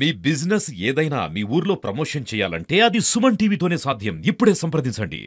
మీ business ఏదైనా మీ ఊర్లో promotion చేయాలంటే అది సుమన్ టీవీతోనే సాధ్యం. ఇప్పుడే సంప్రదించండి.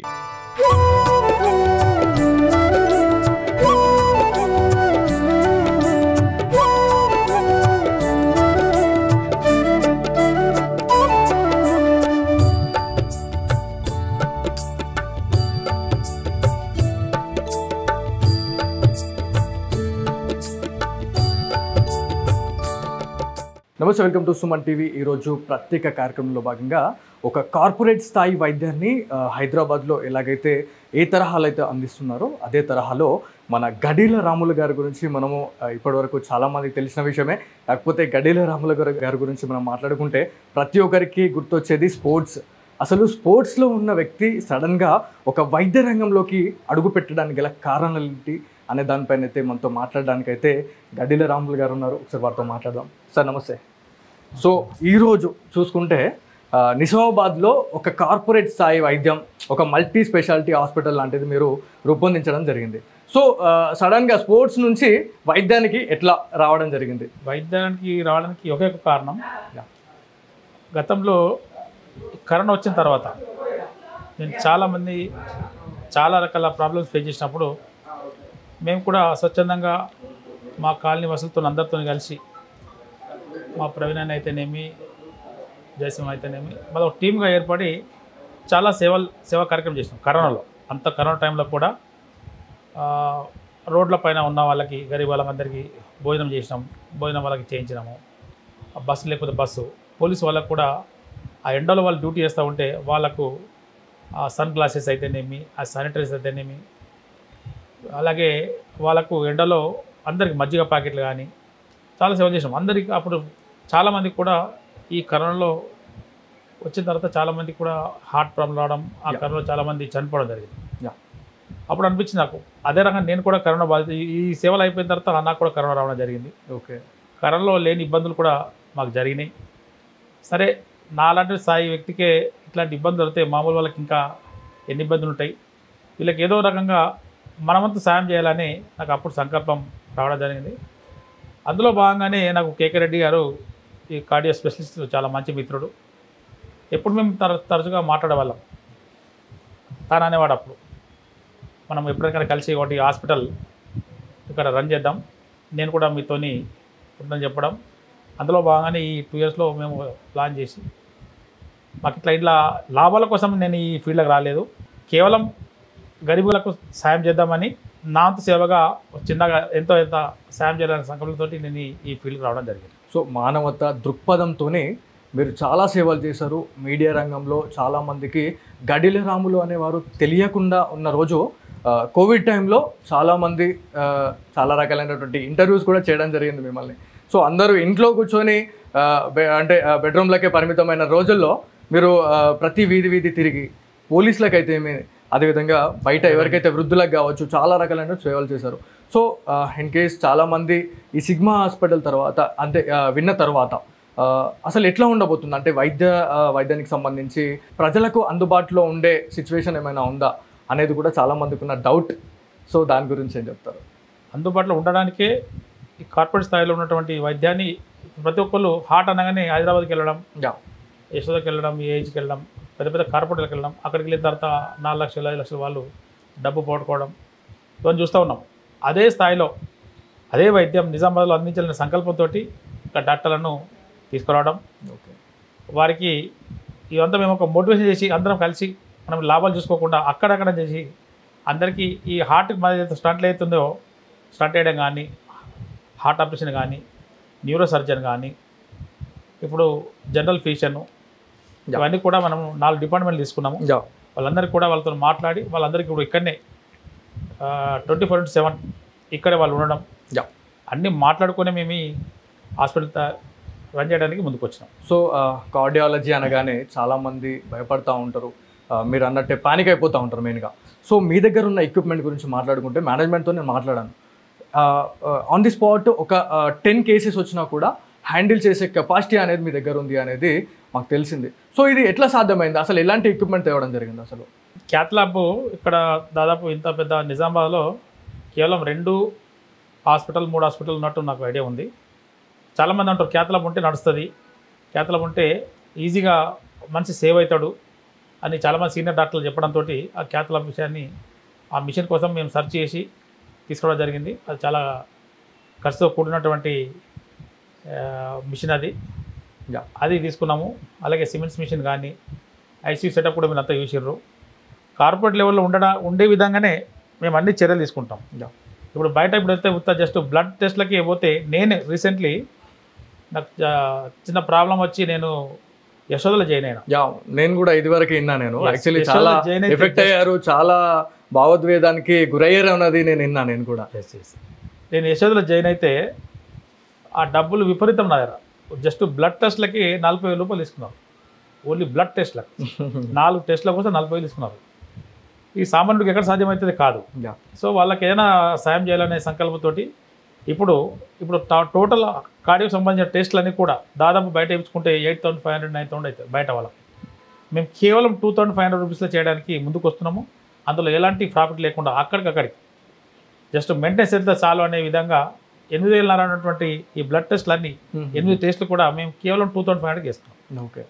నమస్తే, వెల్కమ్ టు సుమన్ టీవీ. ఈరోజు ప్రత్యేక కార్యక్రమంలో భాగంగా ఒక కార్పొరేట్ స్థాయి వైద్యాన్ని హైదరాబాద్లో ఎలాగైతే ఏ తరహాలో అయితే అందిస్తున్నారో అదే తరహాలో మన గడీల రాములు గారి గురించి మనము ఇప్పటివరకు చాలామందికి తెలిసిన విషయమే. కాకపోతే గడీల రాములు గారి గురించి మనం మాట్లాడుకుంటే ప్రతి ఒక్కరికి గుర్తొచ్చేది స్పోర్ట్స్. అసలు స్పోర్ట్స్లో ఉన్న వ్యక్తి సడన్గా ఒక వైద్య రంగంలోకి అడుగు పెట్టడానికి గల కారణాలు ఏంటి అనే దానిపైన అయితే మనతో మాట్లాడడానికైతే గడీల రాములు గారు ఉన్నారు. ఒకసారి వారితో మాట్లాడదాం. సార్ నమస్తే. సో ఈరోజు చూసుకుంటే నిజామాబాద్లో ఒక కార్పొరేట్ స్థాయి వైద్యం, ఒక మల్టీ స్పెషాలిటీ హాస్పిటల్ లాంటిది మీరు రూపొందించడం జరిగింది. సో సడన్గా స్పోర్ట్స్ నుంచి వైద్యానికి ఎట్లా రావడం జరిగింది? వైద్యానికి రావడానికి ఒకే ఒక కారణం, గతంలో కరోనా వచ్చిన తర్వాత నేను చాలామంది చాలా రకాల ప్రాబ్లమ్స్ ఫేస్ చేసినప్పుడు మేము కూడా స్వచ్ఛందంగా మా కాలనీ వసతులతో అందరితో కలిసి మా ప్రవీణ్ అయితేనేమి, జయసింహ అయితేనేమి, మాది ఒక టీమ్గా ఏర్పడి చాలా సేవా కార్యక్రమం చేసినాం. కరోనాలో కరోనా టైంలో కూడా రోడ్ల పైన ఉన్న వాళ్ళకి, గరీబ్ వాళ్ళందరికీ భోజనం చేసినాం. భోజనం వాళ్ళకి చేయించినాము. బస్సు లేకపోతే బస్సు, పోలీసు వాళ్ళకు కూడా ఆ ఎండలో వాళ్ళు డ్యూటీ చేస్తూ ఉంటే వాళ్ళకు ఆ సన్ గ్లాసెస్ అయితేనేమి, ఆ శానిటైజర్స్ అయితేనేమి, అలాగే వాళ్ళకు ఎండలో అందరికి మజ్జిగ ప్యాకెట్లు కానీ చాలా సేవ చేసాం అందరికీ. అప్పుడు చాలామందికి కూడా ఈ కరోనాలో వచ్చిన తర్వాత చాలామందికి కూడా హార్ట్ ప్రాబ్లం రావడం, ఆ కరోనాలో చాలామంది చనిపోవడం జరిగింది. అప్పుడు అనిపించింది నాకు, అదే రకంగా నేను కూడా కరోనా బాధిత ఈ సేవలు అయిపోయిన తర్వాత నాకు కూడా కరోనా రావడం జరిగింది. ఓకే, కరోనాలో లేని ఇబ్బందులు కూడా మాకు జరిగినాయి. సరే, నాలాంటి స్థాయి వ్యక్తికే ఇట్లాంటి ఇబ్బందులు వస్తే మామూలు వాళ్ళకి ఇంకా ఎన్ని ఇబ్బందులు ఉంటాయి, వీళ్ళకి ఏదో రకంగా మనమంతా సాయం చేయాలని నాకు అప్పుడు సంకల్పం రావడం జరిగింది. అందులో భాగంగానే నాకు కేకే రెడ్డి గారు, ఈ కార్డియో స్పెషలిస్ట్, చాలా మంచి మిత్రుడు. ఎప్పుడు మేము తరచుగా మాట్లాడేవాళ్ళం. తాను అనేవాడు అప్పుడు, మనం ఎప్పటికైనా కలిసి ఒకటి హాస్పిటల్ ఇక్కడ రన్ చేద్దాం, నేను కూడా మీతోని ఉందని చెప్పడం. అందులో భాగంగానే ఈ 2 ఇయర్స్లో మేము ప్లాన్ చేసి, మాకు ఇట్లా లాభాల కోసం నేను ఈ ఫీల్డ్కి రాలేదు, కేవలం గరీబులకు సాయం చేద్దామని నా అంత సేవగా చిన్నగా ఎంత సాయం చేయాలనే సంకల్పంతో నేను ఈ ఫీల్డ్కి రావడం జరిగింది. సో మానవత దృక్పథంతోనే మీరు చాలా సేవలు చేశారు. మీడియా రంగంలో చాలామందికి గడీల రాములు అనేవారు తెలియకుండా ఉన్న రోజు కోవిడ్ టైంలో చాలామంది చాలా రకాలైనటువంటి ఇంటర్వ్యూస్ కూడా చేయడం జరిగింది మిమ్మల్ని. సో అందరూ ఇంట్లో కూర్చొని అంటే బెడ్రూమ్లకే పరిమితమైన రోజుల్లో మీరు ప్రతి వీధి తిరిగి పోలీసులకైతే ఏమి, అదేవిధంగా బయట ఎవరికైతే వృద్ధులకు కావచ్చు చాలా రకాలైన సేవలు చేశారు. సో ఇన్ కేస్ చాలామంది ఈ సిగ్మా హాస్పిటల్ తర్వాత అంటే విన్న తర్వాత అసలు ఎట్లా ఉండబోతుంది, అంటే వైద్యానికి సంబంధించి ప్రజలకు అందుబాటులో ఉండే సిచ్యువేషన్ ఏమైనా ఉందా అనేది కూడా చాలామందికి ఉన్న డౌట్. సో దాని గురించి ఏం చెప్తారు? అందుబాటులో ఉండడానికే ఈ కార్పొరేట్ స్థాయిలో ఉన్నటువంటి వైద్యాన్ని ప్రతి ఒక్కళ్ళు హార్ట్ అనగానే హైదరాబాద్కి వెళ్ళడం, యశోదకి వెళ్ళడం, ఏజ్కి వెళ్ళడం, పెద్ద పెద్ద కార్పొరేట్లకు వెళ్ళడం, అక్కడికి వెళ్ళిన తర్వాత 4 లక్షలు 5 లక్షలు వాళ్ళు డబ్బు పోగొట్టుకోవడం ఇవన్నీ చూస్తూ ఉన్నాం. అదే స్థాయిలో అదే వైద్యం నిజామాబాద్లో అందించాలనే సంకల్పంతో ఇక్కడ డాక్టర్లను తీసుకురావడం, వారికి ఇవంతా మేము ఒక మోటివేషన్ చేసి అందరం కలిసి మనం లాభాలు చూసుకోకుండా అక్కడక్కడ చేసి అందరికీ ఈ హార్ట్కి మన స్టంట్లు అవుతుందో స్టంట్ వేయడం కానీ, హార్ట్ ఆపరేషన్ కానీ, న్యూరో సర్జన్ కానీ, ఇప్పుడు జనరల్ ఫిజిషియన్, ఇవన్నీ కూడా మనం 4 డిపార్ట్మెంట్లు తీసుకున్నాము. వాళ్ళందరికీ కూడా వాళ్ళతో మాట్లాడి వాళ్ళందరికీ ఇప్పుడు ఇక్కడనే 24/7 ఇక్కడే వాళ్ళు ఉండడం, అన్నీ మాట్లాడుకునే మేము ఈ హాస్పిటల్ రన్ చేయడానికి ముందుకు వచ్చినాం. సో కార్డియాలజీ అనగానే చాలామంది భయపడుతూ ఉంటారు, మీరు అన్నట్టే పానిక్ అయిపోతూ ఉంటారు మెయిన్గా. సో మీ దగ్గర ఉన్న ఎక్విప్మెంట్ గురించి మాట్లాడుకుంటే మేనేజ్మెంట్తో నేను మాట్లాడాను. ఆన్ ది స్పాట్ ఒక 10 కేసెస్ వచ్చినా కూడా హ్యాండిల్ చేసే కెపాసిటీ అనేది మీ దగ్గర ఉంది అనేది మాకు తెలిసింది. సో ఇది ఎట్లా సాధ్యమైంది, అసలు ఎలాంటి ఎక్విప్మెంట్ తేవడం జరిగింది? అసలు క్యాత్ ల్యాబ్ ఇక్కడ దాదాపు ఇంత పెద్ద నిజామాబాద్లో కేవలం 2 హాస్పిటల్ 3 హాస్పిటల్ ఉన్నట్టు నాకు ఐడియా ఉంది. చాలామంది అంటారు క్యాత్ ల్యాబ్ ఉంటే నడుస్తుంది, క్యాథలాబ్ ఉంటే ఈజీగా మనిషి సేవ్ అవుతాడు అని చాలామంది సీనియర్ డాక్టర్లు చెప్పడంతో ఆ క్యాథలాబ్ విషయాన్ని ఆ మిషన్ కోసం మేము సెర్చ్ చేసి తీసుకోవడం జరిగింది. అది చాలా ఖర్చుతో కూడినటువంటి మిషన్ అది తీసుకున్నాము. అలాగే సిమెంట్స్ మిషన్ కానీ ఐసీయూ సెటప్ కూడా మీరు అంతా చూసిర్రు. కార్పొరేట్ లెవెల్లో ఉండే విధంగానే మేము అన్ని చర్యలు తీసుకుంటాం. ఇప్పుడు బయట ఇప్పుడు వెళ్తే జస్ట్ బ్లడ్ టెస్ట్లకి పోతే నేనే రీసెంట్లీ నాకు చిన్న ప్రాబ్లం వచ్చి నేను యశోదలో జాయిన్ అయినా. నేను కూడా ఇదివరకు విన్నా. నేను యాక్చువల్లీ చాలా ఎఫెక్ట్ అయ్యారు, చాలా భావోద్వేదానికి గురయ్యారు అన్నది నేను విన్నా. నేను కూడా నేను యశోదలో జాయిన్ అయితే ఆ డబ్బులు విపరీతం నా దగ్గర. జస్ట్ బ్లడ్ టెస్ట్లకి 40,000 రూపాయలు తీసుకున్నారు. ఓన్లీ బ్లడ్ టెస్ట్లకు 4 టెస్ట్ల కోసం 40,000 తీసుకున్నారు. ఈ సామాన్యుడికి ఎక్కడ సాధ్యమవుతుంది కాదు. సో వాళ్ళకి ఏదైనా సాయం చేయాలనే సంకల్పంతో ఇప్పుడు టోటల్ కార్డియోకి సంబంధించిన టెస్టులన్నీ కూడా దాదాపు బయట వేయించుకుంటే 8,500 9,000 అవుతాయి బయట వాళ్ళకి. మేము కేవలం 2,500 రూపీస్లో చేయడానికి ముందుకు వస్తున్నాము. అందులో ఎలాంటి ప్రాఫిట్ లేకుండా అక్కడికి జస్ట్ మెయింటెనెన్స్ ఎంత చాలు అనే విధంగా 8,000 అన్నటువంటి ఈ బ్లడ్ టెస్ట్లు అన్నీ 8 టెస్టులు కూడా మేము కేవలం 2,500కి ఇస్తున్నాం. ఓకే.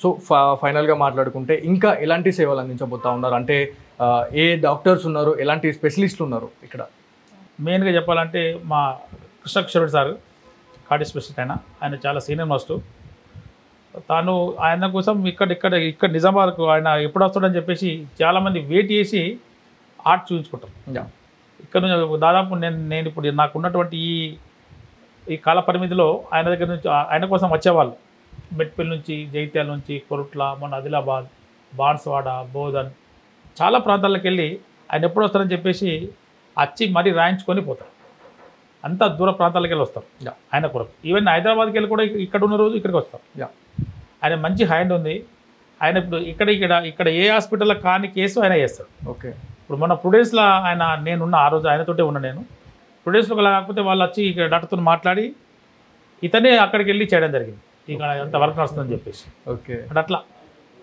సో ఫైనల్గా మాట్లాడుకుంటే ఇంకా ఎలాంటి సేవలు అందించబోతా ఉన్నారు? అంటే ఏ డాక్టర్స్ ఉన్నారు, ఎలాంటి స్పెషలిస్టులు ఉన్నారు ఇక్కడ? మెయిన్గా చెప్పాలంటే మా కృష్ణకిషోర్ సార్ కార్డియో స్పెషలిస్ట్. ఆయన చాలా సీనియర్ మోస్ట్. తాను ఆయన కోసం ఇక్కడ నిజామాబాద్కు ఆయన ఎప్పుడు వస్తాడని చెప్పేసి చాలామంది వెయిట్ చేసి ఆర్ట్ చూపించుకుంటాం. ఇక్కడ నుంచి దాదాపు నేను ఇప్పుడు నాకున్నటువంటి ఈ కాల పరిమితిలో ఆయన దగ్గర నుంచి ఆయన కోసం వచ్చేవాళ్ళు మెట్పల్లి నుంచి, జైత్యాల నుంచి, కొరుట్ల, మన ఆదిలాబాద్, బాన్స్వాడ, బోధన్ చాలా ప్రాంతాలకు వెళ్ళి ఆయన ఎప్పుడు వస్తారని చెప్పేసి వచ్చి మరీ రాయించుకొని పోతారు. అంత దూర ప్రాంతాలకు వెళ్ళి వస్తారు ఆయన కొరకు. ఈవెన్ హైదరాబాద్కి వెళ్ళి కూడా ఇక్కడ ఉన్న రోజు ఇక్కడికి వస్తారు. ఆయన మంచి హ్యాండ్ ఉంది. ఆయన ఇప్పుడు ఇక్కడ ఏ హాస్పిటల్లో కాని కేసు ఆయన చేస్తాడు. ఓకే. ఇప్పుడు మన ప్రుడెన్స్లో నేనున్న ఆ రోజు ఆయనతోటే ఉన్నా. నేను ప్రుడెన్స్లో కాకపోతే వాళ్ళు వచ్చి ఇక్కడ డాక్టర్తో మాట్లాడి ఇతనే అక్కడికి వెళ్ళి చేయడం జరిగింది. ఇక్కడ అంత వర్క్ నడుస్తుందని చెప్పేసి. ఓకే. అంటే అట్లా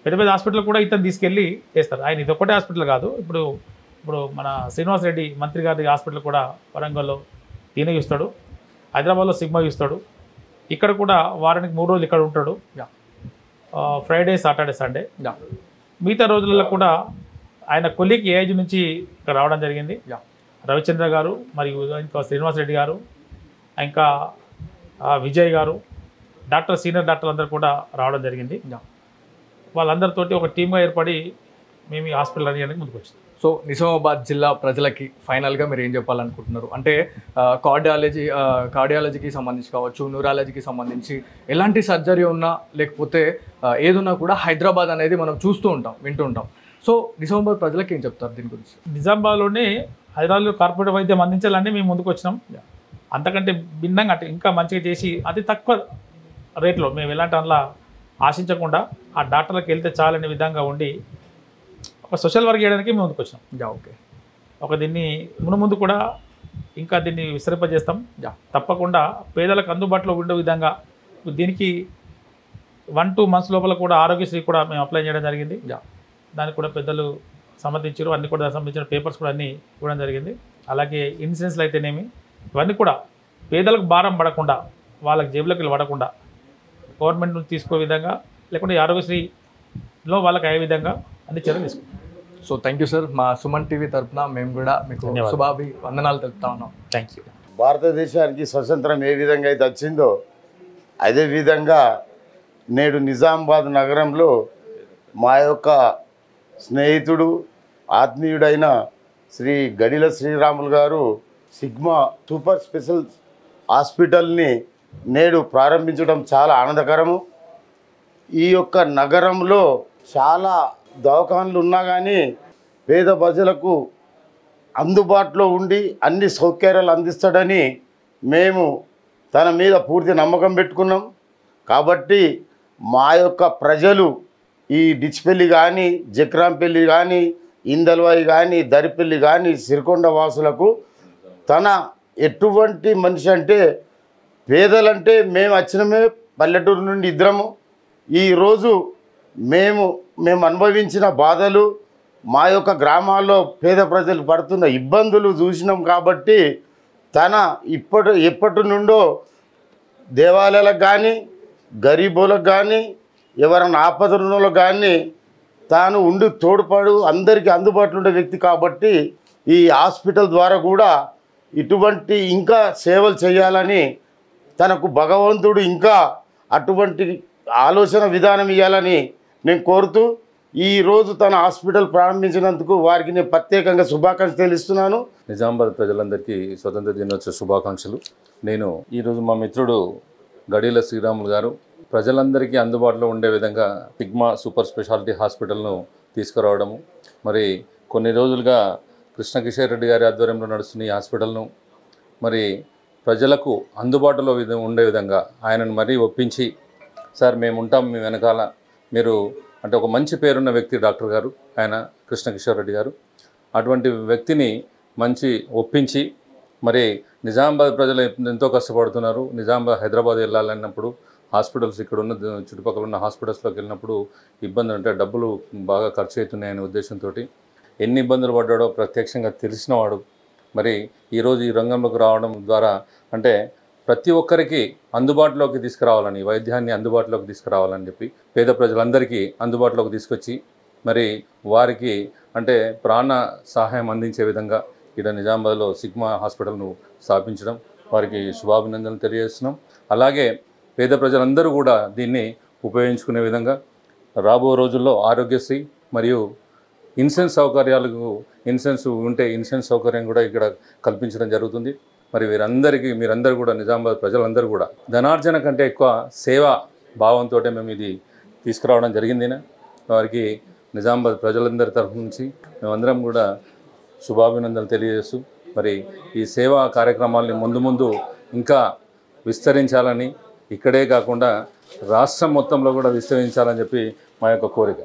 పెద్ద హాస్పిటల్ కూడా ఇతను తీసుకెళ్ళి చేస్తారు. ఆయన ఇది ఒకటే హాస్పిటల్ కాదు. ఇప్పుడు మన శ్రీనివాస్ రెడ్డి మంత్రి గారి హాస్పిటల్ కూడా వరంగల్లో ఈయన చూస్తాడు. హైదరాబాద్లో సిగ్మా చూస్తాడు. ఇక్కడ కూడా వారానికి 3 రోజులు ఇక్కడ ఉంటాడు. Friday, Saturday, Sunday. మిగతా రోజులలో కూడా ఆయన కొలీగ్ ఏజ్ నుంచి ఇక్కడ రావడం జరిగింది. రవిచంద్ర గారు మరియు ఇంకా శ్రీనివాస్ రెడ్డి గారు, ఇంకా విజయ్ గారు, సీనియర్ డాక్టర్లు అందరూ కూడా రావడం జరిగింది. వాళ్ళందరితోటి ఒక టీమ్గా ఏర్పడి మేము ఈ హాస్పిటల్ రన్ చేయడానికి ముందుకు వచ్చింది. సో నిజామాబాద్ జిల్లా ప్రజలకి ఫైనల్గా మీరు ఏం చెప్పాలనుకుంటున్నారు? అంటే కార్డియాలజీకి సంబంధించి కావచ్చు, న్యూరాలజీకి సంబంధించి ఎలాంటి సర్జరీ ఉన్నా లేకపోతే ఏదున్నా కూడా హైదరాబాద్ అనేది మనం చూస్తూ ఉంటాం, వింటూ ఉంటాం. సో నిజామాబాద్ ప్రజలకి ఏం చెప్తారు దీని గురించి? నిజామాబాద్లోనే హైదరాబాద్లో కార్పొరేట్ వైద్యం అందించాలని మేము ముందుకు వచ్చినాం. అంతకంటే భిన్నంగా అంటే ఇంకా మంచిగా చేసి అతి తక్కువ రేట్లో మేము ఎలాంటి అందులో ఆశించకుండా ఆ డాక్టర్లకు వెళ్తే చాలనే విధంగా ఉండి ఒక సోషల్ వర్క్ చేయడానికి మేము ముందుకు వచ్చినాం. ఓకే. దీన్ని ముందు కూడా ఇంకా దీన్ని విస్తరింపజేస్తాం. తప్పకుండా పేదలకు అందుబాటులో ఉండే విధంగా దీనికి 1-2 months లోపల కూడా ఆరోగ్యశ్రీ కూడా మేము అప్లై చేయడం జరిగింది. దానికి కూడా పెద్దలు సమ్మతించారు. అన్ని కూడా సంబంధించిన పేపర్స్ కూడా అన్నీ ఇవ్వడం జరిగింది. అలాగే ఇన్సూరెన్స్లు అయితేనేమి ఇవన్నీ కూడా పేదలకు భారం పడకుండా, వాళ్ళకి జేబులోకి వెళ్ళి పడకుండా గవర్నమెంట్ నుంచి తీసుకోే విధంగా, లేకుంటే ఆరోగ్యశ్రీలో వాళ్ళకి అయ్యే విధంగా అన్ని చర్యలు తీసుకుంటాం. So thank you sir. మా సుమన్ టీవీ తరఫున మేము కూడా మీకు శుభాభివందనాలు తెలుపుతా ఉన్నాం. Thank you. భారతదేశానికి స్వతంత్రం ఏ విధంగా అయితే వచ్చిందో అదేవిధంగా నేడు నిజామాబాద్ నగరంలో మా యొక్క స్నేహితుడు, ఆత్మీయుడైన శ్రీ గడిల శ్రీరాములు గారు సిగ్మా సూపర్ స్పెషల్ హాస్పిటల్ని నేడు ప్రారంభించడం చాలా ఆనందకరము. ఈ యొక్క నగరంలో చాలా దవాఖానలు ఉన్నా కానీ పేద ప్రజలకు అందుబాటులో ఉండి అన్ని సౌకర్యాలు అందిస్తాడని మేము తన మీద పూర్తి నమ్మకం పెట్టుకున్నాం. కాబట్టి మా యొక్క ప్రజలు ఈ డిచ్పల్లి కానీ, జక్రాంపల్లి కానీ, ఇందల్వాయి కానీ, దరిపల్లి కానీ, సిరికొండ వాసులకు తన ఎటువంటి మనిషి అంటే పేదలంటే మేము వచ్చినమే పల్లెటూరు నుండి ఇద్దరము. ఈరోజు మేము అనుభవించిన బాధలు, మా యొక్క గ్రామాల్లో పేద ప్రజలు పడుతున్న ఇబ్బందులు చూసినాం. కాబట్టి తన ఎప్పటి నుండో దేవాలయాలకు కానీ, గరీబులకు కానీ ఎవరైనా ఆపదలకు కానీ తాను ఉండి తోడ్పాడు అందరికీ అందుబాటులో ఉండే వ్యక్తి కాబట్టి ఈ హాస్పిటల్ ద్వారా కూడా ఇటువంటి ఇంకా సేవలు చేయాలని తనకు భగవంతుడు ఇంకా అటువంటి ఆలోచన విధానం ఇవ్వాలని నేను కోరుతూ ఈరోజు తన హాస్పిటల్ ప్రారంభించినందుకు వారికి నేను ప్రత్యేకంగా శుభాకాంక్షలు తెలుస్తున్నాను. నిజామాబాద్ ప్రజలందరికీ స్వతంత్ర దినోత్సవ శుభాకాంక్షలు. నేను ఈరోజు మా మిత్రుడు గడీల శ్రీరాములు గారు ప్రజలందరికీ అందుబాటులో ఉండే విధంగా సిగ్మా సూపర్ స్పెషాలిటీ హాస్పిటల్ను తీసుకురావడము, మరి కొన్ని రోజులుగా కృష్ణకిషోర్ రెడ్డి గారి ఆధ్వర్యంలో నడుస్తున్న ఈ హాస్పిటల్ను మరి ప్రజలకు అందుబాటులో ఉండే విధంగా ఆయనను మరీ ఒప్పించి, సార్ మేము ఉంటాం మీ వెనకాల, మీరు అంటే ఒక మంచి పేరున్న వ్యక్తి డాక్టర్ గారు ఆయన కృష్ణకిషోర్ రెడ్డి గారు, అటువంటి వ్యక్తిని మంచి ఒప్పించి మరి నిజామాబాద్ ప్రజలు ఎంతో కష్టపడుతున్నారు. నిజామాబాద్ హైదరాబాద్ వెళ్ళాలన్నప్పుడు హాస్పిటల్స్ ఇక్కడ ఉన్న చుట్టుపక్కల ఉన్న హాస్పిటల్స్లోకి వెళ్ళినప్పుడు ఇబ్బందులు అంటే డబ్బులు బాగా ఖర్చు అవుతున్నాయనే ఉద్దేశంతో ఎన్ని ఇబ్బందులు పడ్డాడో ప్రత్యక్షంగా తెలిసినవాడు. మరి ఈరోజు ఈ రంగంలోకి రావడం ద్వారా అంటే ప్రతి ఒక్కరికి అందుబాటులోకి తీసుకురావాలని, వైద్యాన్ని అందుబాటులోకి తీసుకురావాలని చెప్పి పేద ప్రజలందరికీ అందుబాటులోకి తీసుకొచ్చి మరి వారికి అంటే ప్రాణ సహాయం అందించే విధంగా ఇక్కడ నిజామాబాద్లో సిగ్మా హాస్పిటల్ను స్థాపించడం వారికి శుభాభినందనలు తెలియజేస్తున్నాం. అలాగే పేద ప్రజలందరూ కూడా దీన్ని ఉపయోగించుకునే విధంగా రాబో రోజుల్లో ఆరోగ్యశ్రీ మరియు ఇన్సూరెన్స్ సౌకర్యాలకు ఇన్సూరెన్స్ ఉంటే ఇన్సూరెన్స్ సౌకర్యం కూడా ఇక్కడ కల్పించడం జరుగుతుంది. మరి మీరందరూ కూడా నిజామాబాద్ ప్రజలందరూ కూడా ధనార్జన కంటే ఎక్కువ సేవా భావంతో మేము ఇది తీసుకురావడం జరిగింది. వారికి నిజామాబాద్ ప్రజలందరి తరఫు నుంచి మేమందరం కూడా శుభాభినందనలు తెలియజేస్తూ మరి ఈ సేవా కార్యక్రమాల్ని ముందు ఇంకా విస్తరించాలని, ఇక్కడే కాకుండా రాష్ట్రం మొత్తంలో కూడా విస్తరించాలని చెప్పి మా యొక్క కోరిక.